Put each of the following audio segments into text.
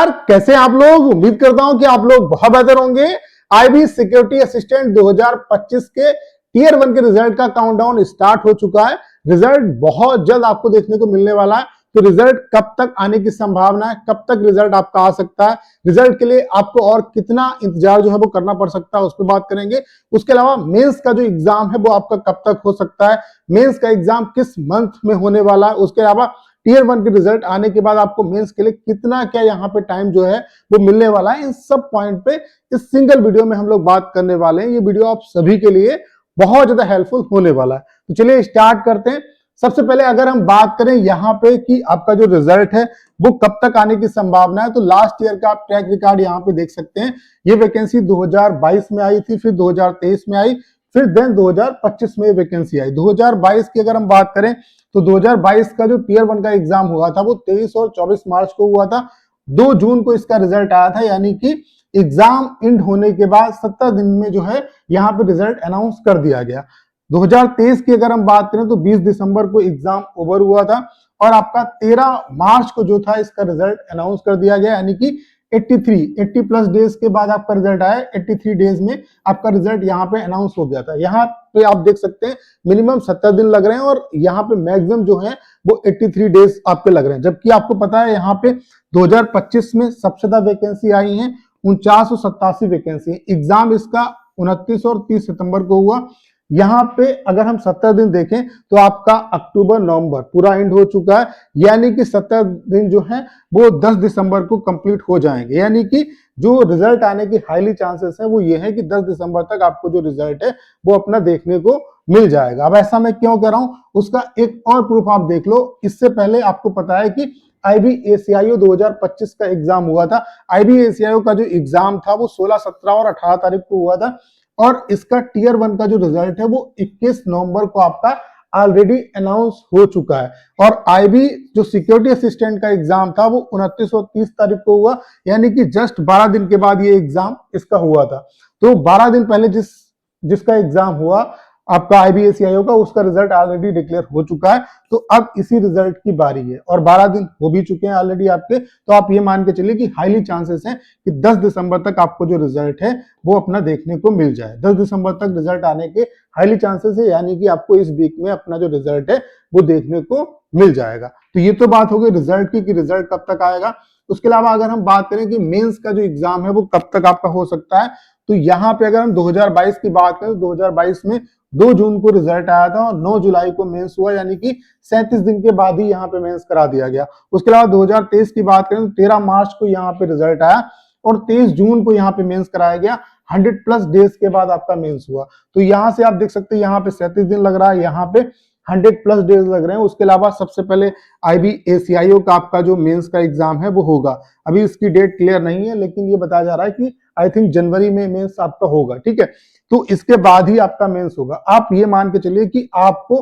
नमस्कार, कैसे हैं आप लोग। उम्मीद करता हूं कि आप लोग बहुत बेहतर होंगे। आईबी सिक्योरिटी असिस्टेंट 2025 के टीयर 1 के रिजल्ट का काउंटडाउन स्टार्ट हो चुका है। रिजल्ट बहुत जल्द आपको देखने को मिलने वाला है। तो रिजल्ट कब तक आने की संभावना है, कब तक रिजल्ट आपका आ सकता है, रिजल्ट के लिए आपको और कितना इंतजार जो है वो करना पड़ सकता है, उस पर बात करेंगे। उसके अलावा मेंस का जो एग्जाम है वो आपका कब तक हो सकता है, मेंस का एग्जाम किस मंथ में होने वाला है, उसके अलावा टीयर 1 के रिजल्ट आने के बाद आपको मेंस के लिए कितना क्या यहाँ पे टाइम जो है वो मिलने वाला है, इन सब पॉइंट पे इस सिंगल वीडियो में हम लोग बात करने वाले हैं। ये वीडियो आप सभी के लिए बहुत ज्यादा हेल्पफुल होने वाला है। तो चलिए स्टार्ट करते हैं। सबसे पहले अगर हम बात करें यहाँ पे कि आपका जो रिजल्ट है वो कब तक आने की संभावना है, तो लास्ट ईयर का आप ट्रैक रिकॉर्ड यहाँ पे देख सकते हैं। ये वैकेंसी 2022 में आई थी, फिर 2023 में आई, फिर देन 2025 में वैकेंसी आई। 2022 की अगर हम बात करें तो 2022 का जो टीयर 1 का एग्जाम हुआ था वो 23 और 24 मार्च को हुआ था। 2 जून को इसका रिजल्ट आया था, यानी कि एग्जाम एंड होने के बाद 70 दिन में जो है यहाँ पे रिजल्ट अनाउंस कर दिया गया। 2023 की अगर हम बात करें तो 20 दिसंबर को एग्जाम ओवर हुआ था और आपका 13 मार्च को जो था इसका रिजल्ट अनाउंस कर दिया गया, यानी कि 80 प्लस डेज के बाद आपका रिजल्ट आया। 83 डेज में आपका रिजल्ट यहाँ पे अनाउंस हो गया था। यहाँ पे आप देख सकते हैं मिनिमम 70 दिन लग रहे हैं और यहाँ पे मैक्सिमम जो है वो 83 डेज आपके लग रहे हैं। जबकि आपको पता है यहाँ पे 2025 में सबसे ज्यादा वैकेंसी आई है, 4987 वैकेंसी। एग्जाम इसका 29 और 30 सितंबर को हुआ। यहाँ पे अगर हम 70 दिन देखें तो आपका अक्टूबर नवंबर पूरा एंड हो चुका है, यानी कि 70 दिन जो है वो 10 दिसंबर को कंप्लीट हो जाएंगे। यानी कि जो रिजल्ट आने की हाईली चांसेस है वो ये है कि 10 दिसंबर तक आपको जो रिजल्ट है वो अपना देखने को मिल जाएगा। अब ऐसा मैं क्यों कह रहा हूं, उसका एक और प्रूफ आप देख लो। इससे पहले आपको पता है कि IBACIO 2025 का एग्जाम हुआ था। IBACIO का जो एग्जाम था वो 16, 17 और 18 तारीख को हुआ था और इसका टीयर 1 का जो रिजल्ट है वो 21 नवंबर को आपका ऑलरेडी अनाउंस हो चुका है। और आईबी जो सिक्योरिटी असिस्टेंट का एग्जाम था वो 29 और 30 तारीख को हुआ, यानी कि जस्ट 12 दिन के बाद ये एग्जाम इसका हुआ था। तो 12 दिन पहले जिसका एग्जाम हुआ आपका IBACIO का, उसका रिजल्ट ऑलरेडी डिक्लेयर हो चुका है। तो अब इसी रिजल्ट की बारी है और 12 दिन हो भी चुके हैं ऑलरेडी आपके। तो आप ये मान के चलिए कि हाईली चांसेस हैं कि 10 दिसंबर तक आपको जो रिजल्ट है वो अपना देखने को मिल जाए। 10 दिसंबर तक रिजल्ट आने के हाईली चांसेस है, यानी कि आपको इस वीक में अपना जो रिजल्ट है वो देखने को मिल जाएगा। तो ये तो बात हो गई रिजल्ट की कि रिजल्ट कब तक आएगा। उसके अलावा अगर हम बात करें कि मेंस का जो एग्जाम है वो कब तक आपका हो सकता है, तो यहाँ पे अगर हम 2022 की बात करें तो 2022 में 2 जून को रिजल्ट आया था और 9 जुलाई को मेंस हुआ, यानी कि 37 दिन के बाद ही यहाँ पे मेंस करा दिया गया। उसके अलावा 2023 की बात करें तो 13 मार्च को यहाँ पे रिजल्ट आया और 23 जून को यहाँ पे मेंस कराया गया। 100 प्लस डेज के बाद आपका मेंस हुआ। तो यहाँ से आप देख सकते हैं यहाँ पे 37 दिन लग रहा है, यहाँ पे 100 प्लस डेज लग रहे हैं। उसके अलावा सबसे पहले IBACIO का आपका जो मेंस का एग्जाम है वो होगा। अभी इसकी डेट क्लियर नहीं है, लेकिन ये बताया जा रहा है कि आई थिंक जनवरी में मेंस आपका होगा। ठीक है, तो इसके बाद ही आपका मेंस होगा। आप ये मान के चलिए कि आपको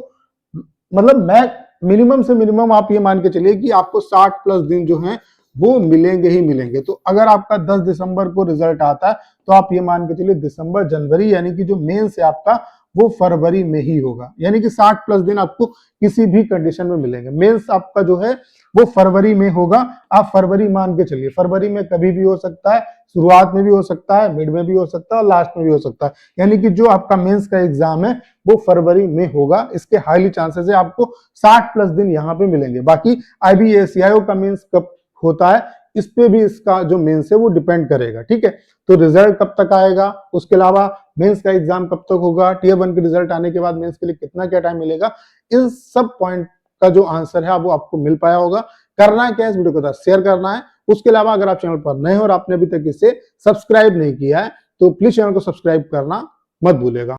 मतलब मैं मिनिमम से मिनिमम आप ये मान के चलिए कि आपको 60 प्लस दिन जो हैं वो मिलेंगे ही मिलेंगे। तो अगर आपका 10 दिसंबर को रिजल्ट आता है तो आप ये मान के चलिए दिसंबर जनवरी, यानी कि जो मेंस है आपका वो फरवरी में ही होगा। यानी कि 60 प्लस दिन आपको किसी भी कंडीशन में मिलेंगे। मेंस आपका जो है वो फरवरी में होगा। आप फरवरी मान के चलिए, फरवरी में कभी भी हो सकता है, शुरुआत में भी हो सकता है, मिड में भी हो सकता है और लास्ट में भी हो सकता है। यानी कि जो आपका मेंस का एग्जाम है वो फरवरी में होगा। इसके हाईली चांसेस है आपको 60 प्लस दिन यहाँ पे मिलेंगे। बाकी IBACIO का मेंस कब होता है इस पे भी इसका जो मेंस है वो डिपेंड करेगा। ठीक है, तो रिजल्ट कब तक आएगा, उसके अलावा मेंस का एग्जाम कब तक होगा, टीयर 1 के रिजल्ट आने के बाद मेंस के लिए कितना क्या टाइम मिलेगा, इन सब पॉइंट का जो आंसर है वो आपको मिल पाया होगा। करना है क्या, इस वीडियो को शेयर करना है। उसके अलावा अगर आप चैनल पर नए हो और आपने अभी तक इसे सब्सक्राइब नहीं किया है तो प्लीज चैनल को सब्सक्राइब करना मत भूलिएगा।